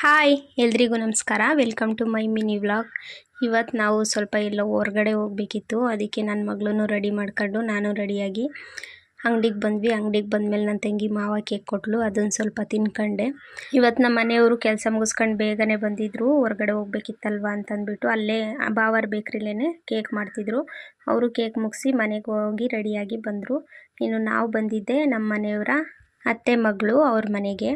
Hi ಎಲ್ರಿಗೂ ನಮಸ್ಕಾರ. Welcome to my mini vlog. ಇವತ್ತು ನಾವು ಸ್ವಲ್ಪ ಎಲ್ಲೋ ಹೊರಗಡೆ ಹೋಗಬೇಕಿತ್ತು. ಅದಕ್ಕೆ ನನ್ನ ಮಗಳನ್ನೂ ರೆಡಿ ಮಾಡ್ಕೊಂಡು ನಾನು ರೆಡಿಯಾಗಿ ಅಂಗಡಿಗೆ ಬಂದ್ವಿ. ಅಂಗಡಿಗೆ ಬಂದಮೇಲೆ ನನ್ನ ತಂಗಿ ಮಾವ ಕೇಕ್ ಕೊಟ್ಟಳು. ಅದನ್ನು ಸ್ವಲ್ಪ ತಿನ್ಕೊಂಡೆ. ಇವತ್ತು ನಮ್ಮ ಮನೆಯವರು ಕೆಲಸ ಮುಗಿಸ್ಕೊಂಡು ಬೇಗನೆ ಬಂದಿದ್ದರು. ಹೊರಗಡೆ ಹೋಗ್ಬೇಕಿತ್ತಲ್ವ ಅಂತಂದ್ಬಿಟ್ಟು ಅಲ್ಲೇ ಬಾವರ್ ಬೇಕ್ರಿಲೇ ಕೇಕ್ ಮಾಡ್ತಿದ್ರು. ಅವರು ಕೇಕ್ ಮುಗಿಸಿ ಮನೆಗೆ ಹೋಗಿ ರೆಡಿಯಾಗಿ ಬಂದರು. ಇನ್ನು ನಾವು ಬಂದಿದ್ದೆ ನಮ್ಮ ಮನೆಯವರ ಅತ್ತೆ ಮಗಳು ಅವ್ರ ಮನೆಗೆ.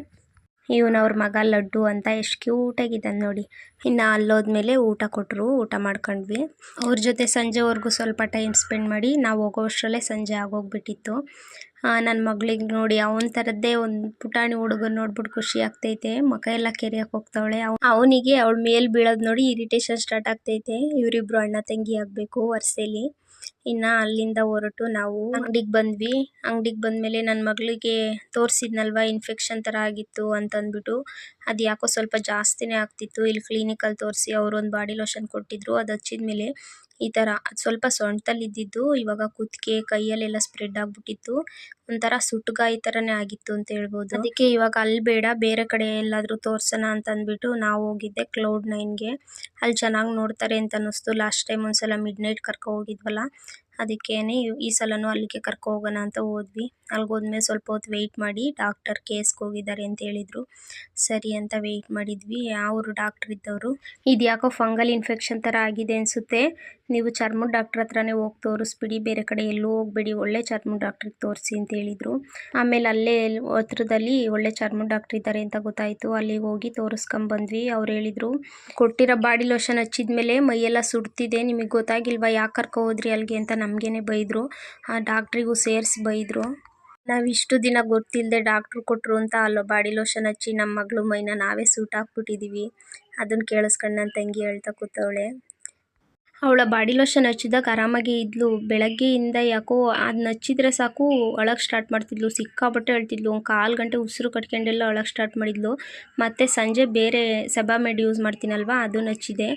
ಇವನವ್ರ ಮಗ ಲಡ್ಡು ಅಂತ ಎಷ್ಟು ಕ್ಯೂಟಾಗಿದ್ದಾನೆ ನೋಡಿ. ಇನ್ನು ಅಲ್ಲೋದ್ಮೇಲೆ ಊಟ ಕೊಟ್ಟರು. ಊಟ ಮಾಡ್ಕೊಂಡ್ವಿ. ಅವ್ರ ಜೊತೆ ಸಂಜೆವರೆಗೂ ಸ್ವಲ್ಪ ಟೈಮ್ ಸ್ಪೆಂಡ್ ಮಾಡಿ ನಾವು ಹೋಗೋಷ್ಟರಲ್ಲೇ ಸಂಜೆ ಆಗೋಗ್ಬಿಟ್ಟಿತ್ತು. ನನ್ನ ಮಗಳಿಗೆ ನೋಡಿ ಅವನ ಥರದ್ದೇ ಒಂದು ಪುಟಾಣಿ ಹುಡುಗನ ನೋಡ್ಬಿಟ್ಟು ಖುಷಿ ಆಗ್ತೈತೆ. ಮುಖ ಎಲ್ಲ ಕೆರೆಯಕ್ಕೆ ಹೋಗ್ತಾವಳೆ. ಅವನಿಗೆ ಅವಳ ಮೇಲೆ ಬೀಳೋದು ನೋಡಿ ಇರಿಟೇಷನ್ ಸ್ಟಾರ್ಟ್ ಆಗ್ತೈತೆ. ಇವರಿಬ್ರು ಅಣ್ಣ ತಂಗಿ ಆಗಬೇಕು ವರ್ಷಲಿ. ಇನ್ನು ಅಲ್ಲಿಂದ ಹೊರಟು ನಾವು ಅಂಗಡಿಗೆ ಬಂದ್ವಿ. ಅಂಗಡಿಗೆ ಬಂದಮೇಲೆ ನನ್ನ ಮಗಳಿಗೆ ತೋರಿಸಿದ್ನಲ್ವ ಇನ್ಫೆಕ್ಷನ್ ಥರ ಆಗಿತ್ತು ಅಂತಂದ್ಬಿಟ್ಟು ಅದು ಯಾಕೋ ಸ್ವಲ್ಪ ಜಾಸ್ತಿನೇ ಆಗ್ತಿತ್ತು. ಇಲ್ಲಿ ಕ್ಲಿನಿಕಲ್ಲಿ ತೋರಿಸಿ ಅವರೊಂದು ಬಾಡಿ ಲೋಷನ್ ಕೊಟ್ಟಿದ್ರು. ಅದು ಹಚ್ಚಿದ್ಮೇಲೆ ಈ ಥರ ಸ್ವಲ್ಪ ಸೊಂಟದಲ್ಲಿ ಇದ್ದಿದ್ದು ಇವಾಗ ಕುತ್ತಿಗೆ ಕೈಯಲ್ಲೆಲ್ಲ ಸ್ಪ್ರೆಡ್ ಆಗಿಬಿಟ್ಟಿತ್ತು. ಒಂಥರ ಸುಟ್ಟಗಾಯಿ ಥರನೇ ಆಗಿತ್ತು ಅಂತ ಹೇಳ್ಬೋದು. ಅದಕ್ಕೆ ಇವಾಗ ಅಲ್ಲಿ ಬೇಡ ಬೇರೆ ಕಡೆ ಎಲ್ಲಾದರೂ ತೋರ್ಸೋಣ ಅಂತ ಅಂದ್ಬಿಟ್ಟು ನಾವು ಹೋಗಿದ್ದೆ Cloud9ಗೆ. ಅಲ್ಲಿ ಚೆನ್ನಾಗಿ ನೋಡ್ತಾರೆ ಅಂತ ಅನ್ನಿಸ್ತು. ಲಾಸ್ಟ್ ಟೈಮ್ ಒಂದ್ಸಲ ಮಿಡ್ ನೈಟ್ ಕರ್ಕೊ ಹೋಗಿದ್ವಲ್ಲ, ಅದಕ್ಕೇನೆ ಈ ಸಲನೂ ಅಲ್ಲಿಗೆ ಕರ್ಕೊ ಹೋಗೋಣ ಅಂತ ಹೋದ್ವಿ. ಅಲ್ಲಿಗೆ ಹೋದ್ಮೇಲೆ ಸ್ವಲ್ಪ ಹೊತ್ತು ವೆಯ್ಟ್ ಮಾಡಿ ಡಾಕ್ಟರ್ ಕೇಸ್ಗೆ ಹೋಗಿದ್ದಾರೆ ಅಂತ ಹೇಳಿದರು. ಸರಿ ಅಂತ ವೆಯ್ಟ್ ಮಾಡಿದ್ವಿ. ಅವರು ಡಾಕ್ಟ್ರ್ ಇದ್ದವರು ಇದು ಯಾಕೋ ಫಂಗಲ್ ಇನ್ಫೆಕ್ಷನ್ ಥರ ಆಗಿದೆ ಅನಿಸುತ್ತೆ, ನೀವು ಚರ್ಮದ ಡಾಕ್ಟ್ರ್ ಹತ್ರನೇ ಹೋಗಿ ತೋರಿಸ್ಬಿಡಿ, ಬೇರೆ ಕಡೆ ಎಲ್ಲೂ ಹೋಗಬೇಡಿ, ಒಳ್ಳೆ ಚರ್ಮದ ಡಾಕ್ಟ್ರಿಗೆ ತೋರಿಸಿ ಅಂತ ಹೇಳಿದರು. ಆಮೇಲೆ ಅಲ್ಲೇ ಹತ್ರದಲ್ಲಿ ಒಳ್ಳೆ ಚರ್ಮದ ಡಾಕ್ಟ್ರ್ ಇದ್ದಾರೆ ಅಂತ ಗೊತ್ತಾಯಿತು. ಅಲ್ಲಿಗೆ ಹೋಗಿ ತೋರಿಸ್ಕೊಂಬಂದ್ವಿ. ಅವ್ರು ಹೇಳಿದರು ಕೊಟ್ಟಿರೋ ಬಾಡಿ ಲೋಷನ್ ಹಚ್ಚಿದ್ಮೇಲೆ ಮೈಯೆಲ್ಲ ಸುಡ್ತಿದೆ, ನಿಮಗೆ ಗೊತ್ತಾಗಿಲ್ವಾ ಯಾಕೆ ಕರ್ಕೊ ಹೋದ್ರಿ ಅಲ್ಲಿಗೆ ಅಂತ ನಮಗೇನೆ ಬೈದರು. ಆ ಡಾಕ್ಟ್ರಿಗೂ ಸೇರಿಸಿ ಬೈದರು. ನಾವು ಇಷ್ಟು ದಿನ ಗೊತ್ತಿಲ್ಲದೆ ಡಾಕ್ಟ್ರು ಕೊಟ್ಟರು ಅಂತ ಅಲ್ಲೋ ಬಾಡಿ ಲೋಷನ್ ಹಚ್ಚಿ ನಮ್ಮ ಮಗಳು ಮೈನ ನಾವೇ ಸೂಟ್ ಹಾಕ್ಬಿಟ್ಟಿದ್ದೀವಿ. ಅದನ್ನು ಕೇಳಿಸ್ಕೊಂಡು ನನ್ನ ತಂಗಿ ಹೇಳ್ತಾ ಕೂತವಳೆ. ಅವಳ ಬಾಡಿ ಲೋಷನ್ ಹಚ್ಚಿದಾಗ ಆರಾಮಾಗಿ ಇದ್ಲು. ಬೆಳಗ್ಗೆಯಿಂದ ಯಾಕೋ ಅದನ್ನ ಹಚ್ಚಿದ್ರೆ ಸಾಕು ಅಳಕ್ಕೆ ಸ್ಟಾರ್ಟ್ ಮಾಡ್ತಿದ್ಲು. ಸಿಕ್ಕಾಪಟ್ಟೆ ಅಳ್ತಿದ್ಲು. ಒಂದು 1/4 ಗಂಟೆ ಉಸಿರು ಕಟ್ಕೊಂಡೆಲ್ಲ ಅಳಕ್ಕೆ ಸ್ಟಾರ್ಟ್ ಮಾಡಿದ್ಲು. ಮತ್ತು ಸಂಜೆ ಬೇರೆ ಸೆಬಾಮೆಡ್ ಯೂಸ್ ಮಾಡ್ತೀನಲ್ವ ಅದನ್ನು ಹಚ್ಚಿದೆ.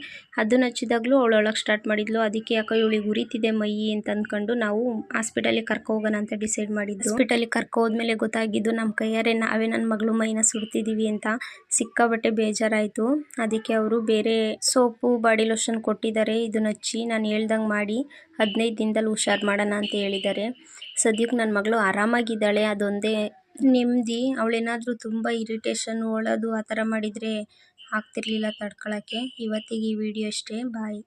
ಅದನ್ನು ಹಚ್ಚಿದಾಗಲೂ ಅವಳು ಅಳಕ್ಕೆ ಸ್ಟಾರ್ಟ್ ಮಾಡಿದ್ಲು. ಅದಕ್ಕೆ ಯಾಕೋ ಇವಳಿಗೆ ಉರಿತಿದೆ ಮೈ ಅಂತ ಅಂದ್ಕೊಂಡು ನಾವು ಹಾಸ್ಪಿಟಲಿಗೆ ಕರ್ಕೊ ಹೋಗೋಣ ಅಂತ ಡಿಸೈಡ್ ಮಾಡಿದ್ದು. ಹಾಸ್ಪಿಟಲಿಗೆ ಕರ್ಕೊ ಹೋದ್ಮೇಲೆ ಗೊತ್ತಾಗಿದ್ದು ನಮ್ಮ ಕೈಯಾರೆ ನಾವೇ ನನ್ನ ಮಗಳು ಮೈನ ಸುಡ್ತಿದ್ದೀವಿ ಅಂತ. ಸಿಕ್ಕಾಪಟ್ಟೆ ಬೇಜಾರಾಯಿತು. ಅದಕ್ಕೆ ಅವರು ಬೇರೆ ಸೋಪು ಬಾಡಿ ಲೋಷನ್ ಕೊಟ್ಟಿದ್ದಾರೆ. ಇದನ್ನು ಹಚ್ಚಿ ನಾನು ಹೇಳ್ದಂಗೆ ಮಾಡಿ 15 ದಿನದಲ್ಲಿ ಹುಷಾರು ಮಾಡೋಣ ಅಂತ ಹೇಳಿದ್ದಾರೆ. ಸದ್ಯಕ್ಕೆ ನನ್ನ ಮಗಳು ಆರಾಮಾಗಿದ್ದಾಳೆ. ಅದೊಂದೇ ನೆಮ್ಮದಿ. ಅವಳೇನಾದರೂ ತುಂಬ ಇರಿಟೇಷನ್ ಒಳೋದು ಆ ಥರ ಮಾಡಿದರೆ ಆಗ್ತಿರ್ಲಿಲ್ಲ ತಡ್ಕೊಳ್ಳೋಕ್ಕೆ. ಇವತ್ತಿಗೆ ಈ ವಿಡಿಯೋ ಅಷ್ಟೇ. ಬಾಯ್.